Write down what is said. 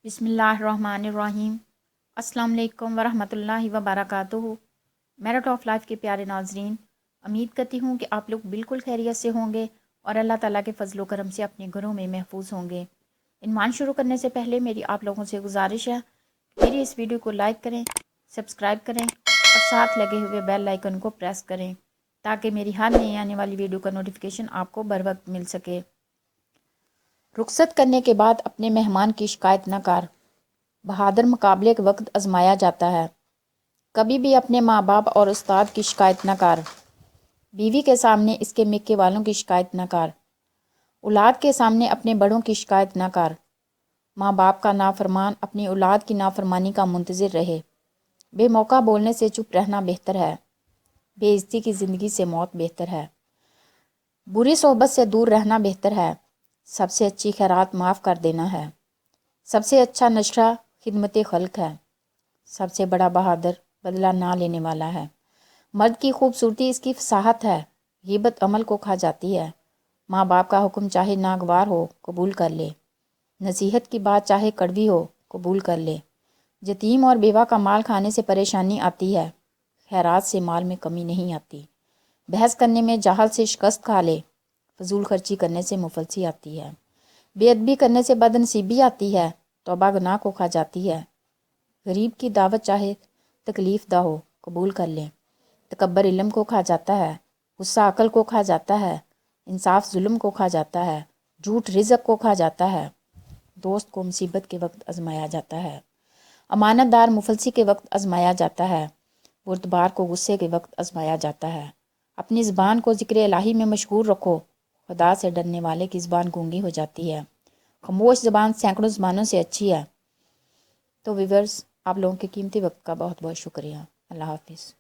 बिस्मिल्लाहिर्रहमानिर्रहीम। अस्सलाम वालेकुम वरहमतुल्लाहि वबरकातुहू। मेरिट ऑफ लाइफ के प्यारे नाजरीन, उम्मीद करती हूँ कि आप लोग बिल्कुल खैरियत से होंगे और अल्लाह ताला के फजलो करम से अपने घरों में महफूज होंगे। इन्वान शुरू करने से पहले मेरी आप लोगों से गुजारिश है, मेरी इस वीडियो को लाइक करें, सब्सक्राइब करें और साथ लगे हुए बेल आइकन को प्रेस करें ताकि मेरी हर नई आने वाली वीडियो का नोटिफिकेशन आपको बर वक्त मिल सके। रुखसत करने के बाद अपने मेहमान की शिकायत न कर। बहादुर मुकाबले के वक्त आजमाया जाता है। कभी भी अपने माँ बाप और उस्ताद की शिकायत न कर। बीवी के सामने इसके मिक्के वालों की शिकायत न कर। औलाद के सामने अपने बड़ों की शिकायत न कर। माँ बाप का नाफरमान अपनी औलाद की नाफरमानी का मुंतज़िर रहे। बेमौका बोलने से चुप रहना बेहतर है। बेइज्जती की ज़िंदगी से मौत बेहतर है। बुरी सोहबत से दूर रहना बेहतर है। सबसे अच्छी खैरात माफ़ कर देना है। सबसे अच्छा नशा खिदमत खल्क है। सबसे बड़ा बहादुर बदला ना लेने वाला है। मर्द की खूबसूरती इसकी फसाहत है। ग़ीबत अमल को खा जाती है। माँ बाप का हुक्म चाहे नागवार हो कबूल कर ले। नसीहत की बात चाहे कड़वी हो कबूल कर ले। यतीम और बेवा का माल खाने से परेशानी आती है, खैरात से माल में कमी नहीं आती। बहस करने में जाहल से शिकस्त खा ले, फजूल खर्ची करने से मुफलसी आती है। बेअदबी करने से बदनसीबी आती है, तौबा गुनाह को खा जाती है। गरीब की दावत चाहे तकलीफ दा हो कबूल कर ले। तकब्बर इल्म को खा जाता है, गुस्सा अकल को खा जाता है, इंसाफ जुल्म को खा जाता है, झूठ रिज़्क को खा जाता है। दोस्त को मुसीबत के वक्त आजमाया जाता है। अमानतदार मुफलसी के वक्त आजमाया जाता है। बुर्दबार को गुस्से के वक्त आजमाया जाता है। अपनी ज़बान को ज़िक्र इलाही में मशगूल रखो। खुदा से डरने वाले की ज़बान गूंगी हो जाती है। खामोश ज़बान सैकड़ों ज़बानों से अच्छी है। तो व्यूअर्स, आप लोगों के कीमती वक्त का बहुत बहुत शुक्रिया। अल्लाह हाफिज़।